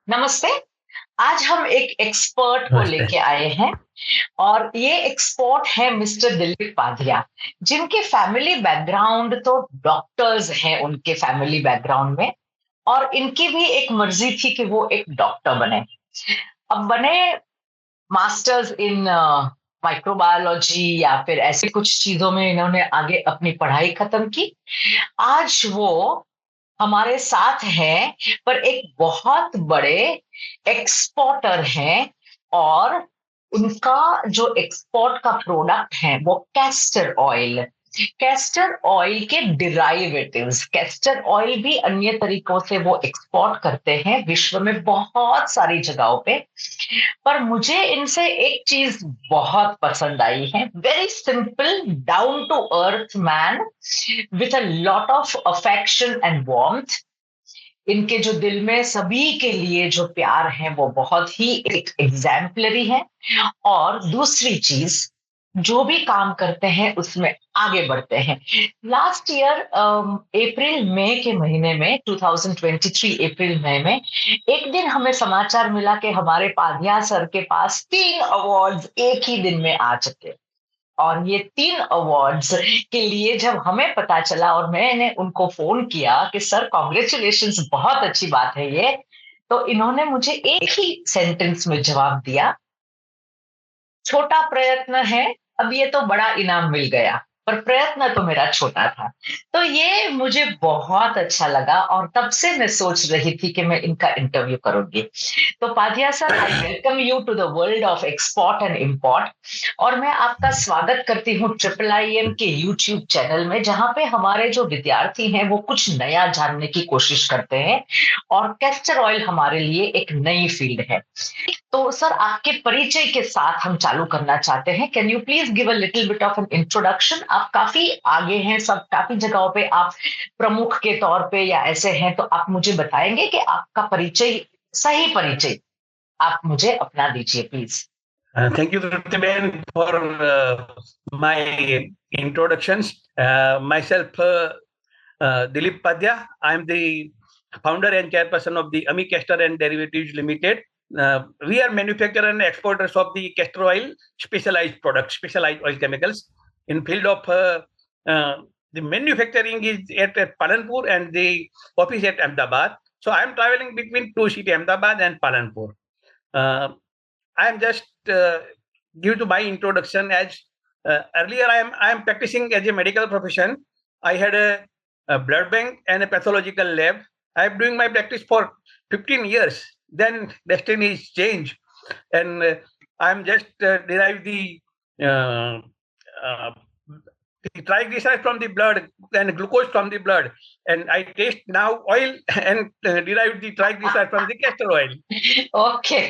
नमस्ते। आज हम एक एक्सपर्ट को नमस्ते। लेके आए हैं और ये एक्सपर्ट है मिस्टर दिलीप पाधिया, जिनके फैमिली बैकग्राउंड तो डॉक्टर्स हैं उनके फैमिली बैकग्राउंड में। और इनकी भी एक मर्जी थी कि वो एक डॉक्टर बने। अब बने मास्टर्स इन माइक्रोबायोलॉजी या फिर ऐसी कुछ चीजों में इन्होंने आगे अपनी पढ़ाई खत्म की। आज वो हमारे साथ हैं, पर एक बहुत बड़े एक्सपोर्टर हैं। और उनका जो एक्सपोर्ट का प्रोडक्ट है वो कैस्टर ऑयल। कैस्टर ऑयल के डिराइवेटिव्स, कैस्टर ऑयल भी अन्य तरीकों से वो एक्सपोर्ट करते हैं विश्व में बहुत सारी जगहों पे। पर मुझे इनसे एक चीज बहुत पसंद आई है, very simple down to earth man with a lot of affection and warmth. इनके जो दिल में सभी के लिए जो प्यार है वो बहुत ही एक एग्जाम्पलरी है। और दूसरी चीज, जो भी काम करते हैं उसमें आगे बढ़ते हैं। लास्ट ईयर अप्रैल मई के महीने में 2023 अप्रैल मई में एक दिन हमें समाचार मिला कि हमारे पाधिया सर के पास 3 अवार्ड्स एक ही दिन में आ चुके। और ये 3 अवार्ड्स के लिए जब हमें पता चला और मैंने उनको फोन किया कि सर कॉन्ग्रेचुलेशंस, बहुत अच्छी बात है ये, तो इन्होंने मुझे एक ही सेंटेंस में जवाब दिया, छोटा प्रयत्न है, अब ये तो बड़ा इनाम मिल गया, पर प्रयत्न तो मेरा छोटा था। तो ये मुझे बहुत अच्छा लगा और तब से मैं सोच रही थी कि मैं इनका इंटरव्यू करूंगी। तो Padhiya sir, I welcome you to the world of export and import. और मैं आपका स्वागत करती हूँ ट्रिपल आई एम के यूट्यूब चैनल में, जहां पे हमारे जो विद्यार्थी हैं वो कुछ नया जानने की कोशिश करते हैं। और कैस्टर ऑयल हमारे लिए एक नई फील्ड है। तो सर, आपके परिचय के साथ हम चालू करना चाहते हैं। Can you please give a little bit of an introduction? आप काफी आगे हैं, सब काफी जगहों पे आप प्रमुख के तौर पे या ऐसे हैं, तो आप मुझे बताएंगे कि आपका परिचय, सही परिचय आप मुझे अपना दीजिए please. Thank you, Tripti, for my introductions. Myself, Dilip Padya. I am the founder and chairperson of the Ami Castor and Derivatives Limited. We are manufacturers and exporters of the castor oil, specialized products, specialized oil chemicals. In field of the manufacturing is at Palanpur and the office at Ahmedabad. So I am traveling between two cities, Ahmedabad and Palanpur. Uh, I am just give to my introduction as earlier I am practicing as a medical profession. I had a blood bank and a pathological lab. I am doing my practice for 15 years. Then destiny is changed, and I am just derive uh, uh, the triglycerides from the blood and glucose from the blood, and I taste now oil and derive the triglyceride from the castor oil. Okay.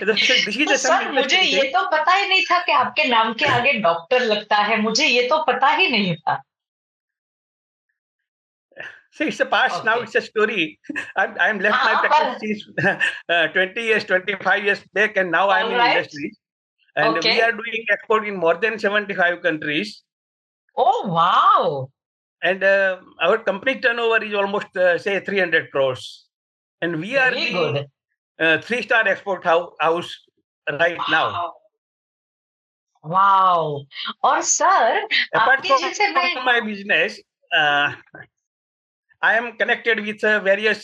This तो is some sir, मुझे interesting ये thing. तो पता ही नहीं था कि आपके नाम के आगे डॉक्टर लगता है, मुझे ये तो पता ही नहीं था। So it's a past now. Okay. It's a story. I'm left my हाँ, practice पर since 20 years, 25 years back, and now I'm in alright. industry. And okay. we are doing export in more than 75 countries. Oh wow. And our company turnover is almost say 300 crores. And we are very good. the three-star export house right now. Wow. और sir, Apart आपके from जैसे मैं, my business, uh, I am connected with various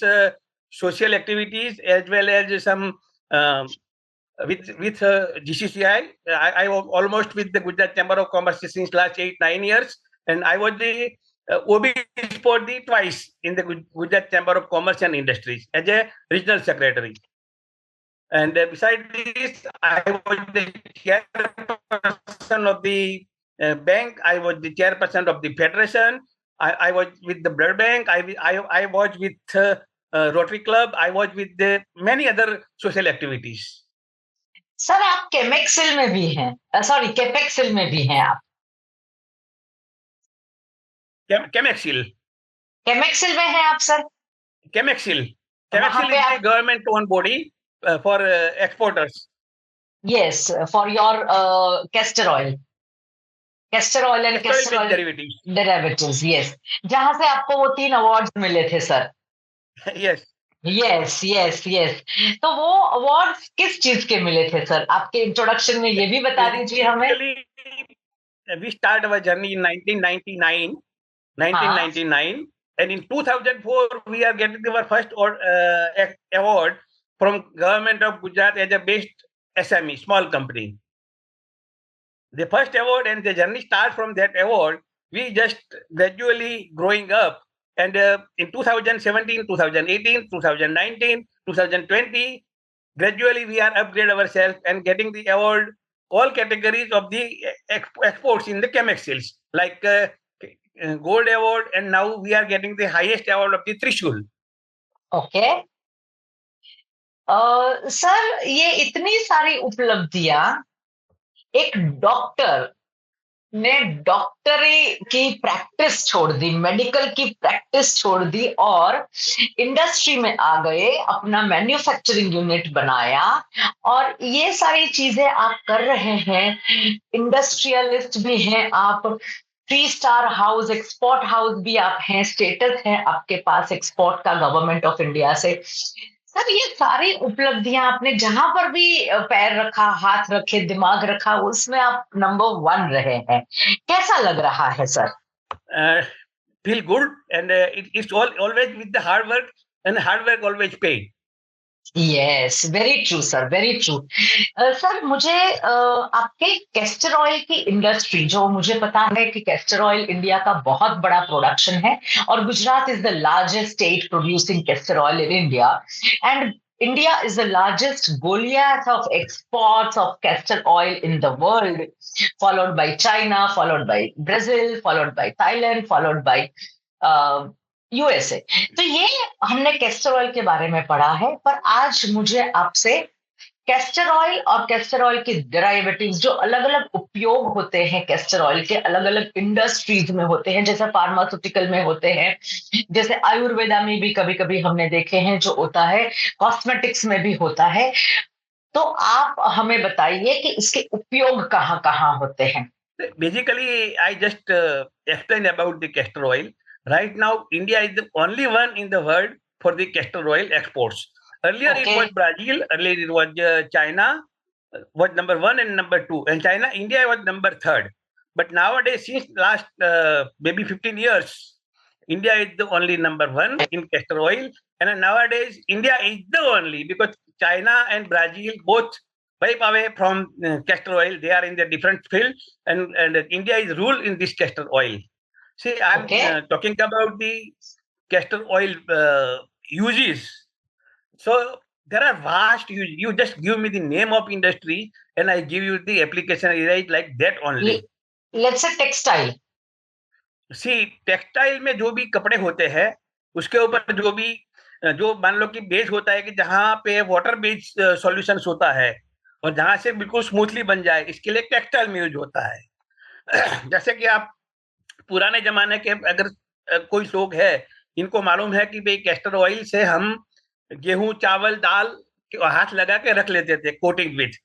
social activities as well as some um with GCCI. I was almost with the Gujarat Chamber of Commerce since last 8-9 years, and I was the OB for the twice in the Gujarat Chamber of Commerce and Industries as a regional secretary. And beside this, I was the chairperson of the bank. I was the chairperson of the federation. I was with the blood bank. I was with Rotary Club. I was with the many other social activities. Sir आप केमेक्सिल में भी हैं, sorry Capexil में भी हैं आप? Chemexil, Chemexcil में हैं आप सर? Chemexil, वहां Chemexil पे is the आप? government-owned body for exporters. Yes, for your castor oil, castor oil and Castor castor oil oil derivatives. Derivatives, yes. जहां से आपको वो 3 अवार्ड्स मिले थे sir. Yes. Yes yes yes. तो वो अवार्ड किस चीज के मिले थे सर? आपके इंट्रोडक्शन में ये भी बता दीजिए हमें। Basically, we start our journey in 1999, हाँ। 1999, and in 2004 we are getting our first award from government of Gujarat as a best SME, small company. The first award and the journey starts from that award. We just gradually growing up, and in 2017, 2018, 2019, 2020, gradually we are upgrade ourselves and getting the award all categories of the exports in the chemicals like gold award, and now we are getting the highest award of the Trishul. Okay. Sir ये इतनी सारी उपलब्धियां एक doctor ने डॉक्टरी की practice छोड़ दी, medical की प्रैक्टिस छोड़ दी और इंडस्ट्री में आ गए, अपना मैन्युफैक्चरिंग यूनिट बनाया और ये सारी चीजें आप कर रहे हैं। इंडस्ट्रियलिस्ट भी हैं आप, 3 स्टार हाउस, एक्सपोर्ट हाउस भी आप हैं, स्टेटस है आपके पास एक्सपोर्ट का गवर्नमेंट ऑफ इंडिया से। सर ये सारी उपलब्धियां आपने जहां पर भी पैर रखा, हाथ रखे, दिमाग रखा, उसमें आप नंबर 1 रहे हैं। कैसा लग रहा है sir? Feel good, and it's always with the hard work, and hard work always pay. Yes, very true sir, very true. Sir मुझे आपके कैस्टर ऑयल की इंडस्ट्री, जो मुझे पता है कि कैस्टर ऑयल इंडिया का बहुत बड़ा प्रोडक्शन है और Gujarat is the largest state producing castor oil in India, and India is the largest Goliath of exports of castor oil in the world, followed by China, followed by Brazil, followed by Thailand, followed by USA. तो ये हमने castor oil के बारे में पढ़ा है, पर आज मुझे आपसे कैस्टर ऑयल और कैस्टर ऑयल के डेरिवेटिव्स, जो अलग अलग उपयोग होते हैं कैस्टर ऑयल के, अलग अलग इंडस्ट्रीज में होते हैं, जैसे फार्मास्यूटिकल में होते हैं, जैसे आयुर्वेदा में भी कभी कभी हमने देखे हैं जो होता है, कॉस्मेटिक्स में भी होता है। तो आप हमें बताइए कि इसके उपयोग कहाँ कहाँ होते हैं। Basically, I just explained about the castor oil. Right now, India is the only one in the world for the castor oil exports. Earlier, it okay. was Brazil. Earlier, it was China was number one and number two, and China, India was number third. But nowadays, since last maybe 15 years, India is the only number one in castor oil, and nowadays India is the only, because China and Brazil both wipe away from castor oil. They are in the different field, and India is ruled in this castor oil. See, I'm okay. talking about the castor oil uses. So there are vast use. You just give me the name of industry, and I give you the application right like that only. Let's say textile. See textile में जो भी कपड़े होते हैं, उसके ऊपर जो भी जो मान लो कि बेस होता है कि जहाँ पे वाटर बेस्ड सॉल्यूशंस होता है और जहाँ से बिल्कुल स्मूथली बन जाए, इसके लिए टेक्सटाइल में यूज होता है। जैसे कि आप पुराने जमाने के अगर कोई लोग है, इनको मालूम है कि भाई कैस्टर ऑयल से हम गेहूं, चावल, दाल हाथ लगा के रख लेते थे coating with,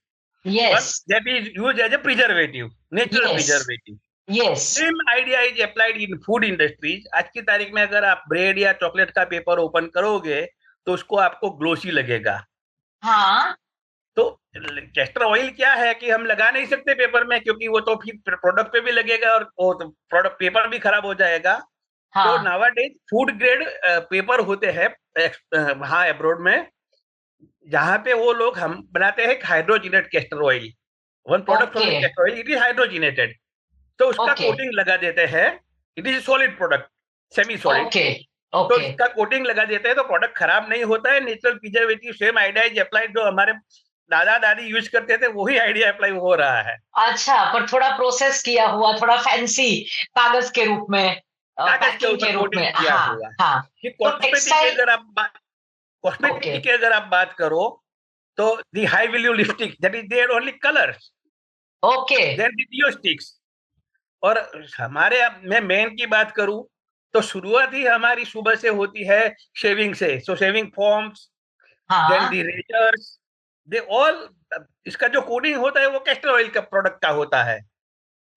yes that is use as a preservative, natural yes preservative. Yes. Same idea is applied in food industries. आज की तारीख में अगर आप ब्रेड या चॉकलेट का पेपर ओपन करोगे तो उसको आपको ग्लोसी लगेगा। हाँ। तो कैस्टर ऑयल क्या है कि हम लगा नहीं सकते पेपर में, क्योंकि वो तो फिर प्रोडक्ट पे भी लगेगा और वो तो प्रोडक्ट पेपर भी खराब हो जाएगा। तो हाँ। नावाडेज फूड ग्रेड पेपर होते हैं वहाँ अब्रोड में, जहाँ पे वो लोग हम बनाते हैं hydrogenate castor oil. One product from okay the castor oil, it is hydrogenated. तो उसका ओके कोटिंग लगा देते हैं। It is solid product, semi solid. Okay तो ओके। इसका कोटिंग लगा देते हैं तो प्रोडक्ट खराब नहीं होता है। Natural preservative same idea is applied, जो हमारे दादा दादी यूज करते थे वही आइडिया अप्लाई हो रहा है। अच्छा, पर थोड़ा प्रोसेस किया हुआ, थोड़ा फैंसी, कागज के रूप में, कागज के पैकिंग ऊपर के रूप कोटिंग में। किया हाँ हुआ। हाँ। कि तो कॉस्मेटिक टेक्सटाइल। अगर आप ओके। कॉस्मेटिक की अगर आप बात करो तो the high value lipstick that is their only colours, okay. Then the deo sticks. और हमारे मैं मेन की बात करूं तो शुरुआत ही हमारी सुबह से होती है शेविंग से। सो शेविंग फॉर्म्स, देन हाँ। दी रेजर्स, दे ऑल, इसका जो कोटिंग होता है वो कैस्टर ऑयल का प्रोडक्ट का होता है।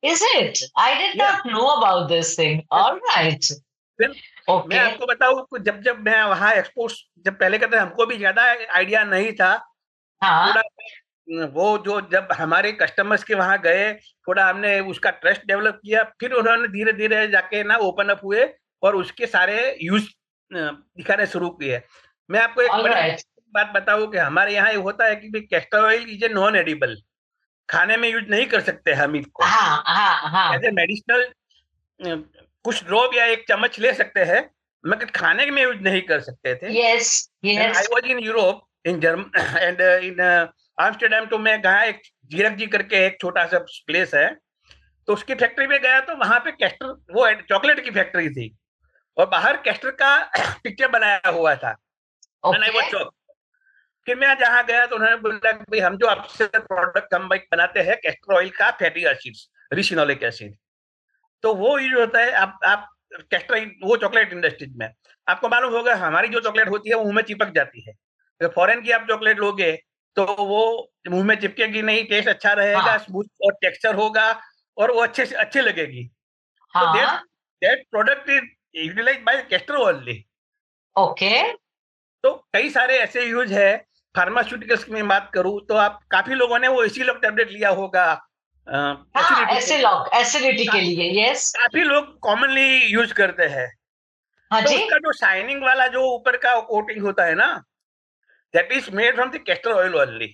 Is it? I did या not know about this thing. All right. मैं ओके। आपको बताऊं कि जब जब मैं वहाँ एक्सपोर्ट जब पहले करते हमको भी ज्यादा आइडिया नहीं था। हाँ थोड़ा वो जो जब हमारे कस्टमर्स के वहां गए, थोड़ा हमने उसका ट्रस्ट डेवलप किया, फिर उन्होंने धीरे धीरे जाके ना ओपन अप हुए और उसके सारे यूज दिखाने शुरू किए। मैं आपको एक ऑल बड़ी राइट। बात बताऊं कि हमारे यहाँ ये होता है कि castor oil is a non edible, खाने में यूज नहीं कर सकते हम इसको। हाँ हाँ हाँ। एज ए मेडिसिनल कुछ ड्रॉप या एक चम्मच ले सकते हैं, मगर खाने में यूज नहीं कर सकते थे। Yes and yes. I was in Europe in German and in Amsterdam, तो मैं गया एक जीरक जी करके एक छोटा सा प्लेस है, तो उसकी फैक्ट्री में गया, तो वहां पे कैस्टर वो चॉकलेट की फैक्ट्री थी और बाहर कैस्टर का पिक्चर बनाया हुआ था। And I okay. Was shocked. फिर मैं जहाँ गया तो उन्होंने बोला कि भाई हम जो आपसे प्रोडक्ट हम बनाते हैं कैस्टर ऑयल का फैटी एसिड्स, रिसिनोलिक एसिड, तो वो यूज होता है। आप कैस्टर वो चॉकलेट इंडस्ट्रीज में आपको मालूम होगा हमारी जो चॉकलेट होती है वो मुंह में चिपक जाती है। तो फॉरेन की आप चॉकलेट लोगे तो वो मुंह में चिपकेगी नहीं, टेस्ट अच्छा रहेगा, हाँ स्मूथ और टेक्सचर होगा और वो अच्छे से अच्छी लगेगी। तो दैट हाँ। That product is utilize by castor only. Okay. तो कई सारे ऐसे यूज है। फार्मास्यूटिकल्स में बात करूं तो आप काफी लोगों ने वो इसी लोग टेबलेट लिया होगा हाँ एसिडिटी के ऐसे लिए। लोग एसिडिटी के लिए, यस। काफी लोग कॉमनली यूज करते हैं। हाँ तो जी। उसका जो शाइनिंग वाला जो ऊपर का कोटिंग होता है ना, that is made from the castor oil only.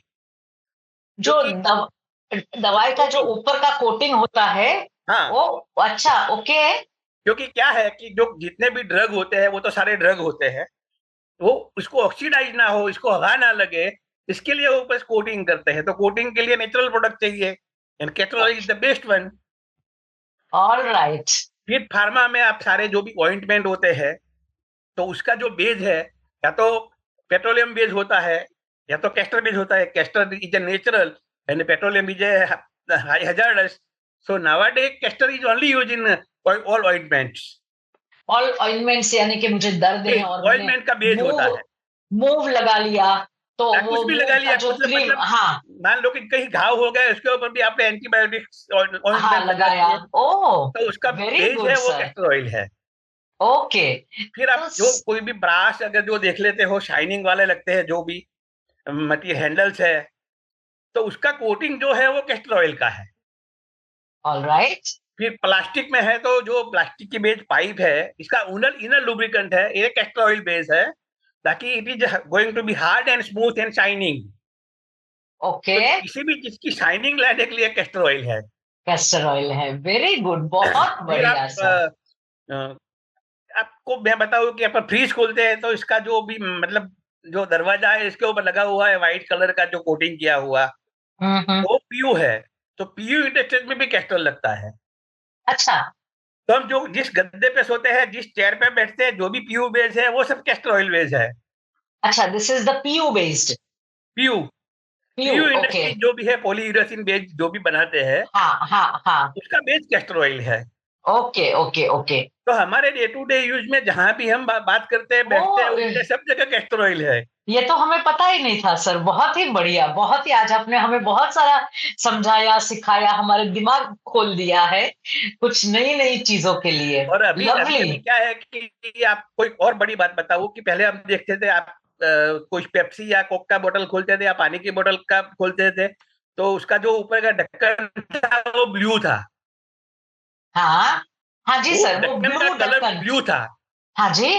जो क्योंकि दवाई का जो कोटिंग, ऊपर का कोटिंग होता है हाँ, वो। अच्छा ओके। क्योंकि क्या है कि जो जितने भी ड्रग होते हैं वो तो सारे ड्रग होते हैं, वो उसको ऑक्सीडाइज ना हो, इसको हवा ना लगे, इसके लिए वो बस कोटिंग करते हैं। तो कोटिंग के लिए नेचुरल प्रोडक्ट चाहिए and castor oil is the best one. All right. फिर फार्मा में आप सारे जो भी ऑइंटमेंट होते हैं, तो उसका जो बेस है या तो पेट्रोलियम बेस होता है या तो कैस्टर बेस होता है। Castor is a natural and petroleum is a hazardous. So nowadays castor is only used in all ointments. All ointments यानी कि मुझे दर्द है और मैंने ऑइंटमेंट का बेस होता मूव है। मूव लगा लिया तो वो कुछ भी मूव लगा का लिया, जो मतलब क्रीम, मतलब हाँ मान लो कि कहीं घाव हो गया, उसके ऊपर भी आपने एंटीबायोटिक्स हाँ ऑइंटमेंट लगा लगाया। दिए, ओ तो उसका वेरी बेस गुड है वो सर। कैस्टर ऑयल है। ओके। फिर तो आप जो कोई भी ब्रास अगर जो देख लेते हो शाइनिंग वाले लगते हैं, जो भी मटेरियल हैंडल्स है, तो उसका कोटिंग जो है वो कैस्टर ऑयल का है। All right. फिर प्लास्टिक में है तो जो प्लास्टिक की बेस पाइप है, इसका इनर इनर लुब्रिकेंट है, ये कैस्टर ऑयल बेस है, ताकि it is going to be hard and smooth and shining. Okay. तो किसी भी चीज की शाइनिंग लाने के लिए कैस्टर ऑयल है। कैस्टर ऑयल है, वेरी गुड, बहुत फिर आप बढ़िया सर। अ, आपको मैं बताऊं कि आप फ्रीज खोलते हैं तो इसका जो भी मतलब जो दरवाजा है इसके ऊपर लगा हुआ है व्हाइट कलर का जो कोटिंग किया हुआ, हम्म। वो पीयू है। तो पीयू इंडस्ट्रीज में भी कैस्टर लगता है। अच्छा तो हम जो जिस गद्दे पे सोते हैं, जिस चेयर पे बैठते हैं, जो भी पीयू बेस है वो सब कैस्टर ऑयल बेस है। अच्छा, this is the PU based. PU PU PU okay. Industry जो भी है पॉलीयूरेसिन बेस जो भी बनाते हैं, हाँ हाँ हाँ। उसका बेस कैस्टर ऑयल है। Okay okay okay. तो हमारे डे टू डे यूज में जहां भी हम बात करते हैं, ओ बैठते हैं, उठते हैं, सब जगह कैस्टर ऑयल है। ये तो हमें पता ही नहीं था सर, बहुत ही बढ़िया, बहुत ही, आज आपने हमें बहुत सारा समझाया सिखाया, हमारे दिमाग खोल दिया है कुछ नई नई चीजों के लिए। और अभी अभी लवली। अभी क्या है कि आप कोई और बड़ी बात बताऊं कि पहले हम देखते थे, आप कुछ पेप्सी या कोक का बोतल खोलते थे या पानी की बोतल का खोलते थे, तो उसका जो ऊपर का ढक्कन था वो ब्लू था। हाँ हाँ जी वो सर, वो ढक्कन का ब्लू कलर ढक्कन। ब्लू था हाँ जी।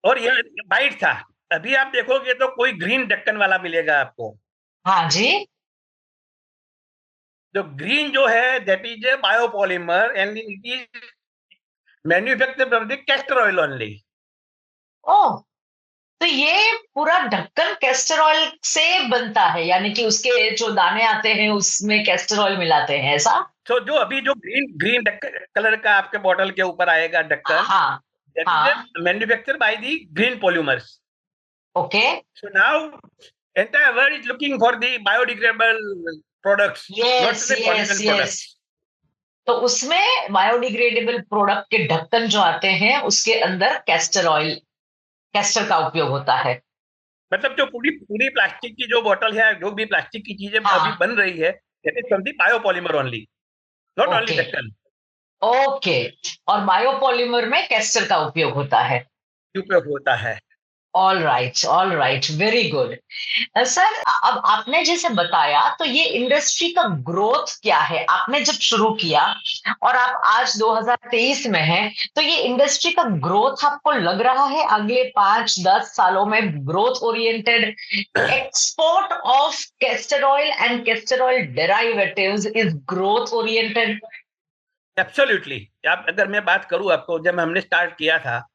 और यह वाइट था। अभी आप देखोगे तो कोई ग्रीन ढक्कन वाला मिलेगा आपको। हाँ जी। जो ग्रीन जो है that is a biopolymer and it is manufactured from the castor oil only. Oh, तो ये पूरा ढक्कन कैस्टर ऑयल से बनता है, यानी कि उसके जो दाने आते हैं उसमें कैस्टर ऑयल मिलाते हैं, ऐसा? तो जो अभी जो ग्रीन ग्रीन कलर का आपके बॉटल के ऊपर आएगा ढक्कन, हाँ that is हाँ। manufactured by the green polymers. Okay. So now entire world is looking for the biodegradable products, not yes the yes pollutant yes. products. तो उसमें बायोडिग्रेडेबल प्रोडक्ट के ढक्कन जो आते हैं उसके अंदर कैस्टर ऑयल, कैस्टर का उपयोग होता है। मतलब जो पूरी पूरी प्लास्टिक की जो बोतल है, जो भी प्लास्टिक की चीजें अभी हाँ। बन रही है, that is from the biopolymer only, not only okay ढक्कन. ओके। और बायोपॉलीमर में कैस्टर का उपयोग होता है। उपयोग होता है। All right, very good. Sir, अब आपने जैसे बताया तो ये इंडस्ट्री का ग्रोथ क्या है, आपने जब शुरू किया और आप आज 2023 में हैं, तो ये इंडस्ट्री का ग्रोथ आपको लग रहा है अगले 5-10 सालों में growth oriented, export of castor oil and castor oil derivatives is growth oriented? Absolutely. आप अगर मैं बात करूं आपको, जब हमने स्टार्ट किया था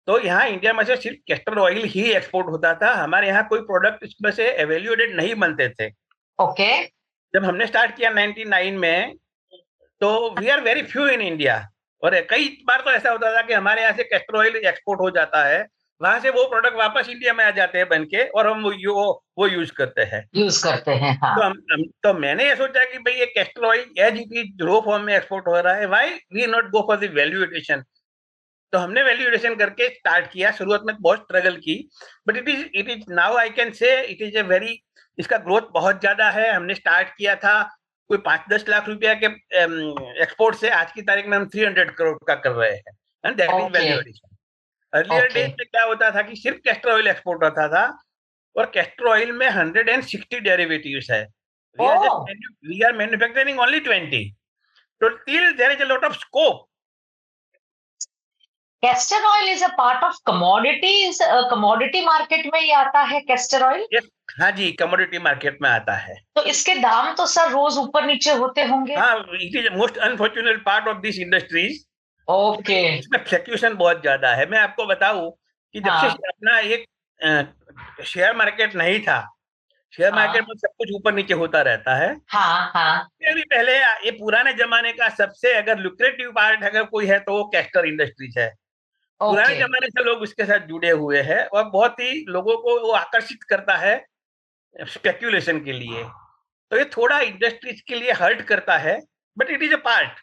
तो यहाँ इंडिया में से सिर्फ कैस्टर ऑयल ही एक्सपोर्ट होता था, हमारे यहाँ कोई प्रोडक्ट इसमें से एवेल्यूएटेड नहीं बनते थे। ओके। जब हमने स्टार्ट किया 99 में, तो we are very few in India. और कई बार तो ऐसा होता था कि हमारे यहाँ से कैस्टर ऑयल एक्सपोर्ट हो जाता है, वहां से वो प्रोडक्ट वापस इंडिया में आ जाते हैं बन के, और हम वो यूज करते हैं। यूज करते हैं, हाँ। तो मैंने ये सोचा कि भाई ये castor oil as it is raw form में एक्सपोर्ट हो रहा है, why we not go for the value addition. तो हमने वैल्यू एडिशन करके स्टार्ट किया। शुरुआत में बहुत स्ट्रगल की, but it is now I can say it is a very, इसका ग्रोथ बहुत ज्यादा है। हमने स्टार्ट किया था कोई 5-10 लाख रुपया के एक्सपोर्ट से, आज की तारीख में हम 300 करोड़ का कर रहे हैं, and that is okay. Value addition. Earlier okay. Days में क्या होता था कि सिर्फ कैस्टर ऑयल एक्सपोर्ट होता था, और कैस्टर ऑयल में 160 डेरिवेटिव्स है। We are oh, just we are manufacturing only 20। तो still there is a lot of scope. Castor oil is a part of commodities, commodity market में ये आता है कैस्टर ऑयल। Yes, हाँ जी, कमोडिटी मार्केट में आता है। तो इसके दाम तो सर रोज ऊपर नीचे होते होंगे। हाँ, it is most unfortunate part of this industries. Okay. इसमें फ्लक्चुएशन बहुत ज्यादा है। मैं आपको बताऊं कि जब से हाँ। अपना एक शेयर मार्केट नहीं था, शेयर मार्केट हाँ। में सब कुछ ऊपर नीचे होता रहता है। हाँ। हाँ। ये भी पहले, ये पुराने जमाने का सबसे अगर लुक्रेटिव पार्ट अगर कोई है तो वो कैस्टर इंडस्ट्रीज है। पुराने ओके। जमाने से लोग इसके साथ जुड़े हुए हैं, और बहुत ही लोगों को वो आकर्षित करता है स्पेक्यूलेशन के लिए। तो ये थोड़ा इंडस्ट्रीज के लिए हर्ट करता है, but it is a part.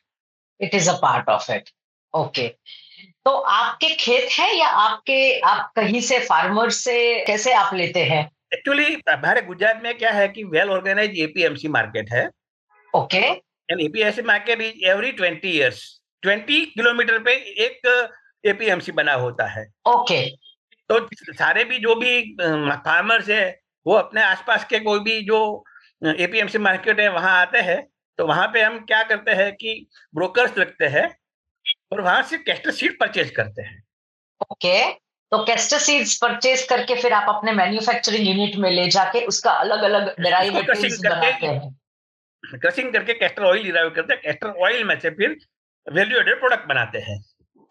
It is a part of it. Okay. तो आपके खेत है या आपके, आप कहीं से फार्मर से कैसे आप लेते हैं? एक्चुअली हमारे गुजरात में क्या है कि वेल ऑर्गेनाइज एपीएमसी मार्केट है, okay. And APMC market is every 20 years. 20 kilometre पे एक एपीएमसी बना होता है। ओके। तो सारे भी जो भी फार्मर्स है, वो अपने आसपास के कोई भी जो एपीएमसी मार्केट है वहां आते हैं। तो वहां पे हम क्या करते हैं कि ब्रोकर्स लगते हैं, और वहां से कैस्टर सीड परचेज करते हैं। ओके। तो कैस्टर सीड्स परचेज करके फिर आप अपने मैन्युफैक्चरिंग यूनिट में ले जाके उसका अलग अलग उसको डेरिवेटिव्स बनाते हैं। क्रशिंग करके कैस्टर ऑयल डिराइव करते हैं। कैस्टर ऑयल में से फिर वैल्यू एडेड प्रोडक्ट बनाते हैं।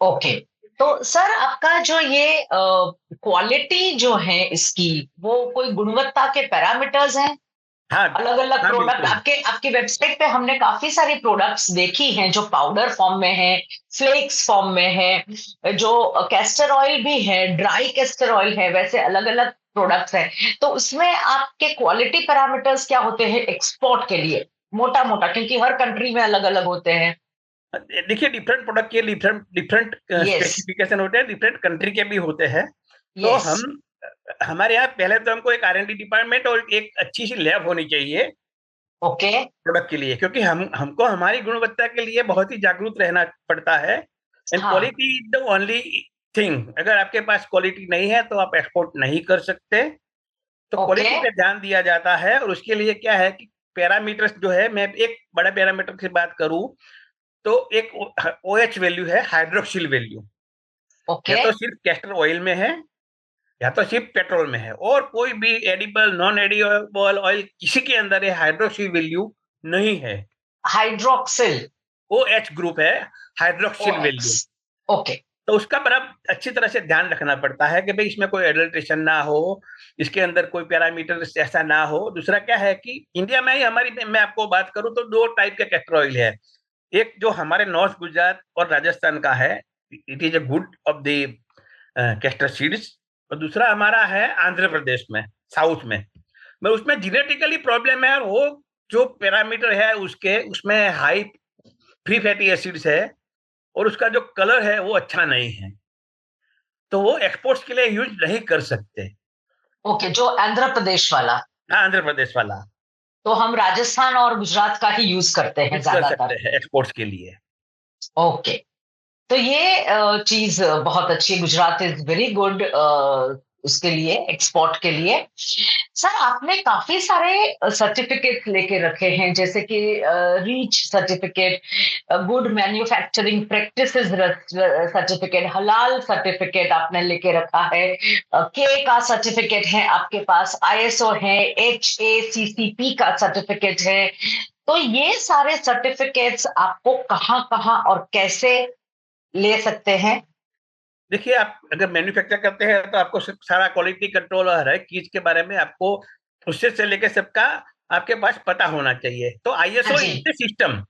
ओके। तो सर, आपका जो ये क्वालिटी जो है इसकी, वो कोई गुणवत्ता के पैरामीटर्स हैं? हाँ। अलग अलग हाँ प्रोडक्ट बिल्कुल। आपके, आपकी वेबसाइट पे हमने काफी सारी प्रोडक्ट्स देखी हैं जो पाउडर फॉर्म में है, फ्लेक्स फॉर्म में है, जो कैस्टर ऑयल भी है, ड्राई कैस्टर ऑयल है, वैसे अलग अलग प्रोडक्ट्स हैं। तो उसमें आपके क्वालिटी पैरामीटर्स क्या होते हैं एक्सपोर्ट के लिए, मोटा मोटा, क्योंकि हर कंट्री में अलग अलग होते हैं। देखिए, डिफरेंट प्रोडक्ट के डिफरेंट डिफरेंट यस। स्पेसिफिकेशन होते हैं, डिफरेंट कंट्री के भी होते हैं। तो यस। हम हमारे यहाँ पहले तो हमको एक आर एंड डी डिपार्टमेंट और एक अच्छी सी लैब होनी चाहिए ओके। प्रोडक्ट के लिए, क्योंकि हमको हमारी गुणवत्ता के लिए बहुत ही जागरूक रहना पड़ता है। एंड हाँ। Quality is the only thing. अगर आपके पास क्वालिटी नहीं है तो आप एक्सपोर्ट नहीं कर सकते। तो ओके। क्वालिटी पे ध्यान दिया जाता है, और उसके लिए क्या है कि पैरामीटर्स जो है, मैं एक बड़ा पैरामीटर की बात करूं तो एक OH वैल्यू है, हाइड्रोक्सिल वैल्यू। या ओके। तो सिर्फ कैस्टर ऑयल में है, या तो सिर्फ पेट्रोल में है, और कोई भी एडिबल नॉन एडिबल ऑयल किसी के अंदर है हाइड्रोक्सिल वैल्यू नहीं है। हाइड्रोक्सिल। OH ग्रुप है, हाइड्रोक्सिल OX। वैल्यू। ओके। तो उसका बड़ा अच्छी तरह से ध्यान रखना पड़ता है कि भाई इसमें कोई एडल्ट्रेशन ना हो, इसके अंदर कोई पैरामीटर ऐसा ना हो। दूसरा क्या है कि इंडिया में ही हमारी, मैं आपको बात करूं तो दो टाइप के कैस्टर ऑयल है। एक जो हमारे नॉर्थ गुजरात और राजस्थान का है, it is a good of the castor seeds. और दूसरा हमारा है आंध्र प्रदेश में, साउथ में। मैं उसमें जेनेटिकली प्रॉब्लम है, और वो जो पैरामीटर है उसके, उसमें हाई फ्री फैटी एसिड्स है, और उसका जो कलर है वो अच्छा नहीं है, तो वो एक्सपोर्ट्स के लिए यूज नहीं कर सकते। ओके, जो आंध्र प्रदेश वाला। हाँ, आंध्र प्रदेश वाला तो हम राजस्थान और गुजरात का ही यूज करते हैं यूज कर सकते ज्यादातर। हैं एक्सपोर्ट्स के लिए। ओके। तो ये चीज बहुत अच्छी है, गुजरात इज वेरी गुड उसके लिए, एक्सपोर्ट के लिए। सर आपने काफी सारे सर्टिफिकेट लेके रखे हैं, जैसे कि reach certificate, good manufacturing practices certificate, हलाल सर्टिफिकेट आपने लेके रखा है, के का सर्टिफिकेट है आपके पास, आईएसओ है, HACCP का सर्टिफिकेट है। तो ये सारे सर्टिफिकेट्स आपको कहाँ कहाँ और कैसे ले सकते हैं? देखिए, आप अगर मैन्युफैक्चर करते हैं तो आपको सारा क्वालिटी कंट्रोल और हर एक चीज के बारे में आपको प्रोसेस से लेकर सबका आपके पास पता होना चाहिए। तो हाँ आईएसओ जी। इज द सिस्टम,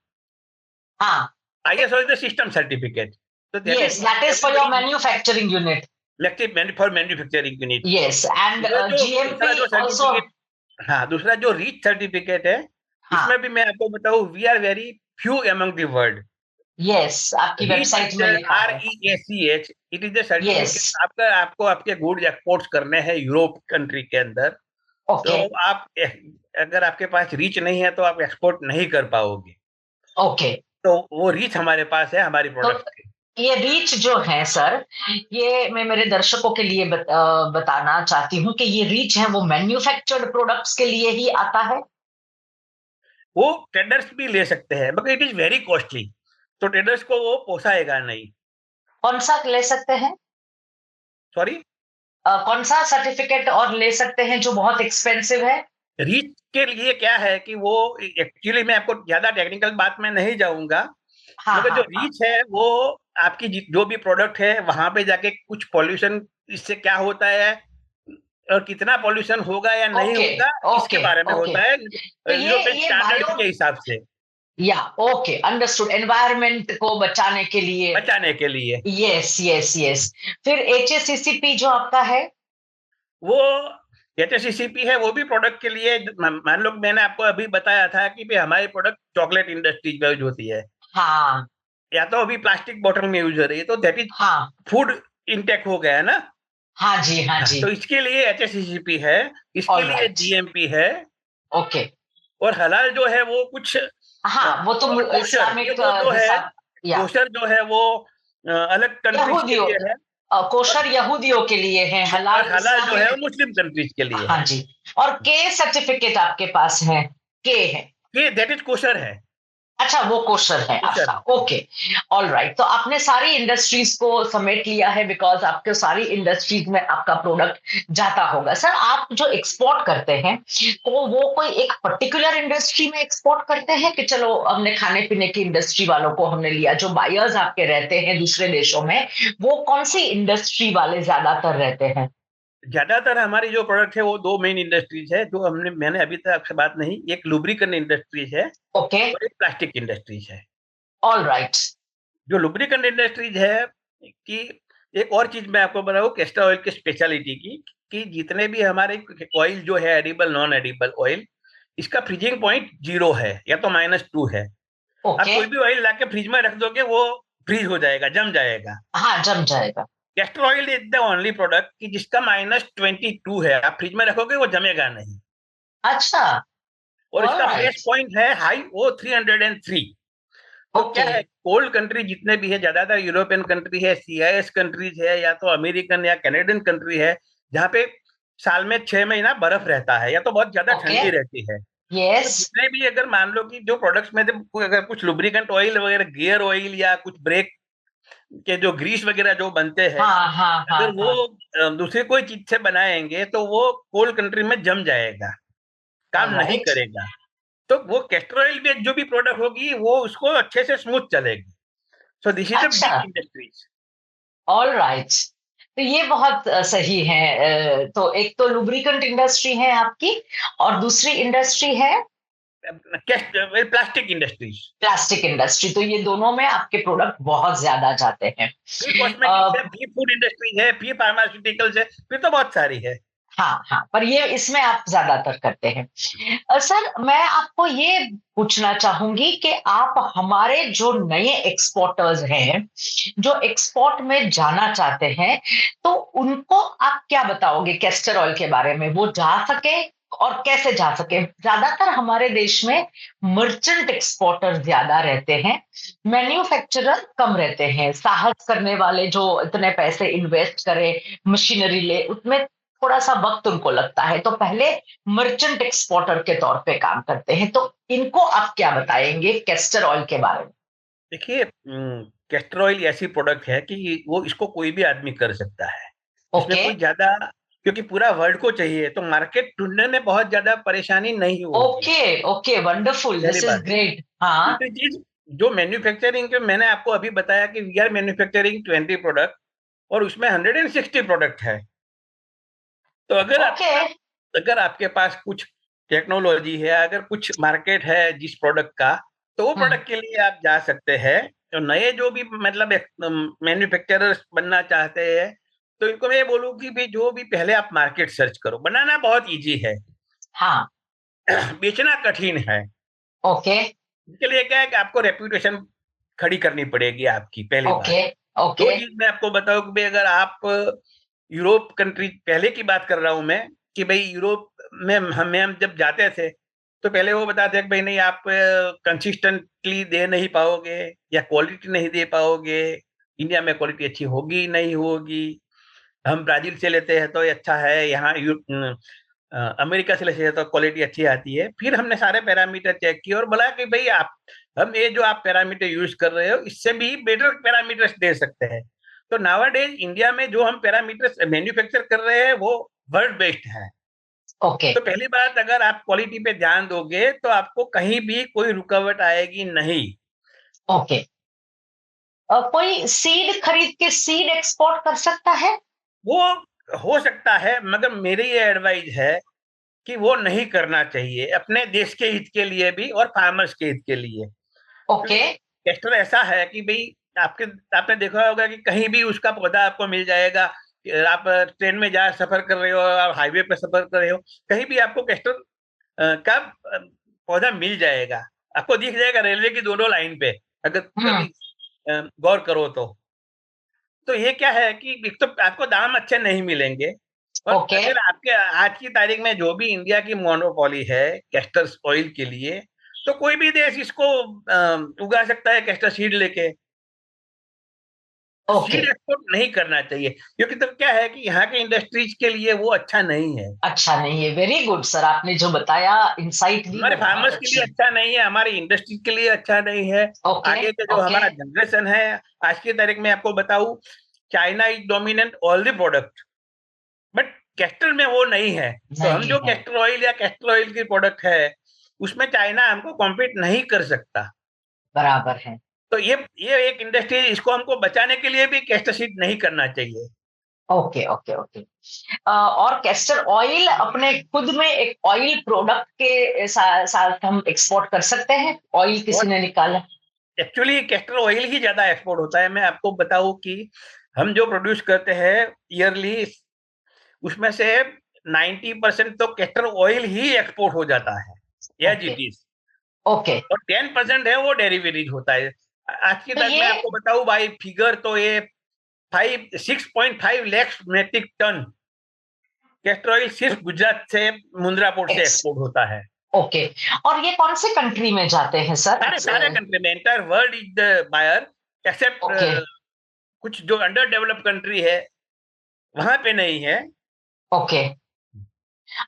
हाँ। ISO is the system certificate. तो that is Yes, that is for your everybody manufacturing unit. For manufacturing unit. Yes, and दूसरा जो दूसरा GMP जो also. सर्टिफिकेट, हाँ, दूसरा जो रीच सर्टिफिकेट है, हाँ। इसमें भी मैं आपको बताऊं, we are very few among the world. Yes, आपकी रीच वेबसाइट इज में लिखा है। REACH, it is the certificate. Yes. आपका आपको आपके गुड्स एक्सपोर्ट करने हैं यूरोप कंट्री के अंदर, तो Okay. आप अगर आपके पास रीच नहीं है तो आप एक्सपोर्ट नहीं कर पाओगे। Okay. तो वो रीच हमारे पास है हमारी तो प्रोडक्ट की। ये रीच जो है सर, ये मैं मेरे दर्शकों के लिए बताना चाहती हूँ कि ये रीच है वो मैन्युफैक्चर्ड प्रोडक्ट्स के लिए ही आता है। वो ट्रेडर्स भी ले सकते हैं, मगर इट इज वेरी कॉस्टली, तो ट्रेडर्स को वो पोसाएगा नहीं। कौन सा ले सकते हैं? सॉरी। कौन सा सर्टिफिकेट और ले सकते हैं जो बहुत एक्सपेंसिव है? रीच के लिए क्या है कि वो एक्चुअली, मैं आपको ज्यादा टेक्निकल बात में नहीं जाऊंगा, हाँ मगर जो हाँ हाँ। रीच है वो आपकी जो भी प्रोडक्ट है वहां पे जाके कुछ पॉल्यूशन इससे क्या होता है और कितना पॉल्यूशन होगा या नहीं ओके। होगा, इसके ओके। बारे में ओके। होता है तो यूरोपियन ये स्टैंडर्ड बायो, के हिसाब से या ओके, अंडरस्टूड, एनवायरमेंट को बचाने के लिए। बचाने के लिए। Yes yes yes. फिर HACCP जो आपका है? वो HACCP है, वो भी प्रोडक्ट के लिए। मान लो मैंने आपको अभी बताया था कि भाई हमारी प्रोडक्ट चॉकलेट इंडस्ट्री में यूज होती है, हाँ या तो अभी प्लास्टिक बोतल में यूज हो रही है, तो दैट इज हाँ फूड इंटेक हो गया है ना। हाँ जी, हाँ हाँ, जी। तो इसके लिए HACCP है, इसके ऑल लिए राइट। GMP है। ओके। और हलाल जो है वो कुछ हाँ, वो तो कोशर, ये इस्लामिक वो जो है, हिसाब, या कोशर जो है वो अलग कंट्रीज के यहूदियों, लिए है। और कोशर यहूदियों के लिए है, हलाल हलाल जो है इस्लामिक। वो मुस्लिम कंट्रीज के लिए हाँ है। जी। और के सर्टिफिकेट आपके पास है? के है? ये दैट इज कोशर है। अच्छा, वो कोशर है कोशर आपका। है। ओके। All right. तो आपने सारी इंडस्ट्रीज को समेट लिया है, बिकॉज आपके सारी इंडस्ट्रीज में आपका प्रोडक्ट जाता होगा। सर आप जो एक्सपोर्ट करते हैं, तो वो कोई एक पर्टिकुलर इंडस्ट्री में एक्सपोर्ट करते हैं कि चलो हमने खाने पीने की इंडस्ट्री वालों को हमने लिया, जो बायर्स आपके रहते हैं दूसरे देशों में, वो कौन सी इंडस्ट्री वाले ज्यादातर रहते हैं? ज्यादातर हमारी जो प्रोडक्ट है वो दो मेन इंडस्ट्रीज है जो मैंने अभी तक आपसे बात नहीं, एक लुब्रिकेंट इंडस्ट्रीज है ओके। और एक प्लास्टिक इंडस्ट्रीज है। All right. जो लुब्रिकेंट इंडस्ट्रीज है कि एक और चीज मैं आपको बताऊं कैस्टर ऑयल की स्पेशलिटी की, कि जितने भी हमारे ऑयल जो है, एडिबल नॉन एडिबल ऑयल, इसका फ्रीजिंग पॉइंट 0 है या तो -2 है। आप ओके। कोई भी ऑयल लाके फ्रिज में रख दोगे वो फ्रीज हो जाएगा, जम जाएगा। हाँ, जम जाएगा। Castor oil is the only product कि जिसका -22 है, आप फ्रिज में रखोगे वो जमेगा नहीं। अच्छा। और ऑल इसका फ्रेश राइट। पॉइंट है हाई वो 303। तो क्या ओके। है, कोल्ड कंट्री जितने भी है, ज्यादातर यूरोपियन कंट्री है, CIS कंट्रीज है, या तो अमेरिकन या कनाडियन कंट्री है, जहाँ पे साल में 6 महीना बर्फ रहता है या तो बहुत ज्यादा ओके। ठंडी रहती है। तो यस। जितने भी, अगर मान लो कि जो प्रोडक्ट्स में से अगर कुछ लुब्रिकेंट ऑयल वगैरह, गियर ऑयल या कुछ ब्रेक के जो ग्रीस वगैरह जो बनते हैं, हाँ हाँ हाँ अगर वो हाँ। दूसरी कोई चीज से बनाएंगे तो वो कोल्ड कंट्री में जम जाएगा, काम ऑल नहीं राइट। करेगा। तो वो कैस्टर ऑयल भी जो भी प्रोडक्ट होगी वो उसको अच्छे से स्मूथ चलेगी। सो दिस इज द अच्छा। Big industries. All right. तो ये बहुत सही है। तो एक तो लुब्रिकेंट इंडस्ट्री है आपकी, और दूसरी इंडस्ट्री है प्लास्टिक इंडस्ट्रीज। Plastic industry. तो ये दोनों में आपके प्रोडक्ट बहुत ज्यादा जाते हैं। फिर कॉस्मेटिक्स है, फिर फूड इंडस्ट्री है, फिर फार्मास्यूटिकल्स है, फिर तो बहुत सारी है। हाँ हाँ, पर ये इसमें आप ज्यादातर करते हैं। सर मैं आपको ये पूछना चाहूंगी कि आप हमारे जो नए एक्सपोर्टर्स हैं, जो एक्सपोर्ट में जाना चाहते हैं, तो उनको आप क्या बताओगे कैस्टर ऑयल के बारे में, वो जा सके और कैसे जा सके? ज्यादातर हमारे देश में मर्चेंट एक्सपोर्टर ज्यादा रहते हैं, मैन्युफैक्चरर कम रहते हैं। साहस करने वाले जो इतने पैसे इन्वेस्ट करे, मशीनरी ले, उसमें थोड़ा सा वक्त उनको लगता है, तो पहले मर्चेंट एक्सपोर्टर के तौर पे काम करते हैं। तो इनको आप क्या बताएंगे कैस्टर ऑयल के बारे में? देखिए, कैस्टर ऑयल ऐसी प्रोडक्ट है कि वो इसको कोई भी आदमी कर सकता है। इसमें ओके कोई ज्यादा, क्योंकि पूरा वर्ल्ड को चाहिए, तो मार्केट ढूंढने में बहुत ज्यादा परेशानी नहीं होगी। ओके ओके, वंडरफुल, पहली दिस इज बात। ग्रेट। हाँ। दूसरी चीज, जो मैन्युफैक्चरिंग के मैंने आपको अभी बताया कि वी आर मैन्युफैक्चरिंग 20 प्रोडक्ट, और उसमें 160 प्रोडक्ट है। तो ओके। अगर आपके पास कुछ टेक्नोलॉजी है, अगर कुछ मार्केट है जिस प्रोडक्ट का, तो वो हम्म। प्रोडक्ट के लिए आप जा सकते हैं। तो नए जो भी मतलब मैन्युफैक्चरर्स बनना चाहते हैं, तो इनको मैं ये बोलूँ कि भाई जो भी पहले आप मार्केट सर्च करो। बनाना बहुत इजी है, हाँ। बेचना कठिन है। ओके इसके लिए क्या है कि आपको रेप्यूटेशन खड़ी करनी पड़ेगी आपकी, पहली बात। ओके दो ओके। चीज मैं आपको बताऊं कि भाई अगर आप यूरोप कंट्री, पहले की बात कर रहा हूं मैं, कि भाई यूरोप में हम जब जाते थे, तो पहले वो बताते हैं कि भाई नहीं, आप कंसिस्टेंटली दे नहीं पाओगे, या क्वालिटी नहीं दे पाओगे, इंडिया में क्वालिटी अच्छी होगी नहीं होगी। हम ब्राजील से लेते हैं तो ये अच्छा है, यहाँ अमेरिका से लेते हैं तो क्वालिटी अच्छी आती है। फिर हमने सारे पैरामीटर चेक किए और बोला कि भाई आप, हम ये जो आप पैरामीटर यूज कर रहे हो, इससे भी बेटर पैरामीटर्स दे सकते हैं। तो नावाडेज इंडिया में जो हम पैरामीटर्स मैन्युफैक्चर कर रहे हैं, वो वर्ल्ड बेस्ड है। ओके तो पहली बात, अगर आप क्वालिटी पे ध्यान दोगे तो आपको कहीं भी कोई रुकावट आएगी नहीं। ओके। कोई सीड खरीद के सीड एक्सपोर्ट कर सकता है? वो हो सकता है, मगर मेरी ये एडवाइस है कि वो नहीं करना चाहिए, अपने देश के हित के लिए भी और फार्मर्स के हित के लिए। क्योंकि ओके। कैस्टर ऐसा है कि भाई, आपके आपने देखा होगा कि कहीं भी उसका पौधा आपको मिल जाएगा। आप ट्रेन में जा सफर कर रहे हो, आप हाईवे पे सफर कर रहे हो, कहीं भी आपको कैस्टर का पौधा मिल जाएगा। आपको दिख जाएगा रेलवे की दोनों लाइन पे, अगर हम्म। कभी गौर करो तो ये क्या है कि एक तो आपको दाम अच्छे नहीं मिलेंगे, और ओके। अगर आपके आज की तारीख में जो भी इंडिया की मोनोपोली है कैस्टर ऑयल के लिए, तो कोई भी देश इसको उगा सकता है कैस्टर सीड लेके। ओके। सीड एक्सपोर्ट नहीं करना चाहिए, क्योंकि तो क्या है कि यहाँ के इंडस्ट्रीज के लिए वो अच्छा नहीं है। अच्छा नहीं है, वेरी गुड सर, आपने जो बताया, इंसाइट दी, हमारे वो बहुत फार्मर्स के लिए अच्छी। अच्छा नहीं है, हमारी इंडस्ट्री के लिए अच्छा नहीं है। ओके आगे का जो ओके। हमारा जनरेशन है, आज की तारीख में आपको बताऊं, China is dominant all the product, but castor में वो नहीं है। तो हम नहीं जो है। कैस्टर ऑयल या कैस्टर ऑयल की प्रोडक्ट है, उसमें चाइना हमको कॉम्पीट नहीं कर सकता। बराबर है। तो ये एक इंडस्ट्री, इसको हमको बचाने के लिए भी कैस्टर सीड नहीं करना चाहिए। Okay okay okay. और कैस्टर ऑयल अपने खुद में एक ऑयल प्रोडक्ट के साथ हम एक्सपोर्ट कर सकते हैं? ऑयल किसी और ने निकाला? एक्चुअली कैस्टर ऑयल ही ज्यादा एक्सपोर्ट होता है। मैं आपको बताऊं कि हम जो प्रोड्यूस करते हैं ईयरली, उसमें से 90% तो कैस्टर ऑयल ही एक्सपोर्ट हो जाता है, as okay it is. Okay. और 10% है वो डेरिवेटिव होता है। आज की तो तारीख में ये आपको बताऊं भाई, फिगर तो ये 6.5 lakh metric ton castor oil सिर्फ गुजरात से, मुंद्रा पोर्ट से एक्स एक्सपोर्ट होता है। ओके। और ये कौन से कंट्री में जाते हैं सर? सारे सारे कंट्री में, entire world is the buyer, except okay कुछ जो अंडर डेवलप कंट्री है, वहां पे नहीं है। ओके।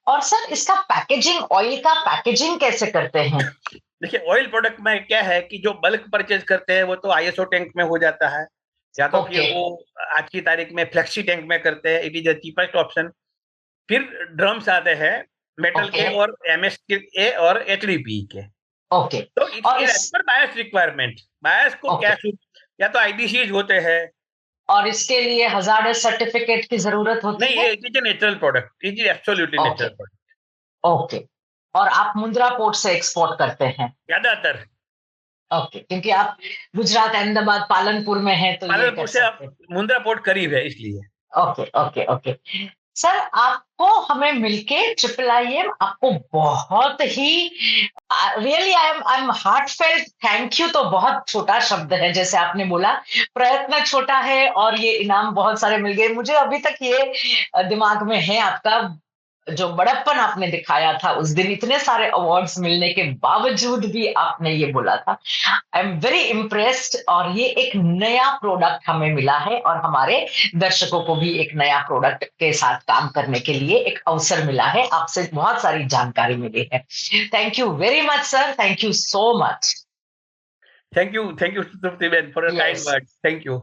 और सर इसका पैकेजिंग, ऑयल का पैकेजिंग कैसे करते हैं? देखिए, ऑयल प्रोडक्ट में क्या है कि जो बल्क परचेज करते हैं वो तो आईएसओ टैंक में हो जाता है, या तो फिर ओके वो आज की तारीख में फ्लेक्सी टैंक में करते हैं, it is the cheapest option. फिर ड्रम्स आते हैं मेटल ओके के और एमएस के और एचडीपी के। ओके। तो और इट्स एज इस पर बायस रिक्वायरमेंट, बायस को क्या ओके। या तो आईबीसीज होते हैं। और इसके लिए हजार्डस सर्टिफिकेट की जरूरत होती नहीं, है? ये it is a natural product, it is absolutely okay natural product. Okay. और आप मुंद्रा पोर्ट से एक्सपोर्ट करते हैं? ज्यादातर ओके, क्योंकि आप गुजरात, अहमदाबाद, पालनपुर में हैं, तो ये कर पालनपुर से सकते हैं। मुंद्रा पोर्ट करीब है, इसलिए। Okay okay okay. सर आपको हमें मिलके ट्रिपल आई एम आपको बहुत he really I am heartfelt thank you. तो बहुत छोटा शब्द है, जैसे आपने बोला, प्रयत्न छोटा है और ये इनाम बहुत सारे मिल गए मुझे। अभी तक ये दिमाग में है आपका, जो बड़प्पन आपने दिखाया था उस दिन, इतने सारे अवार्ड्स मिलने के बावजूद भी आपने ये बोला था। आई एम वेरी इम्प्रेस्ड, और ये एक नया प्रोडक्ट हमें मिला है और हमारे दर्शकों को भी एक नया प्रोडक्ट के साथ काम करने के लिए एक अवसर मिला है, आपसे बहुत सारी जानकारी मिली है। Thank you very much sir, thank you so much. Thank you, Trupti Ben, for your kind yes, words. Thank you.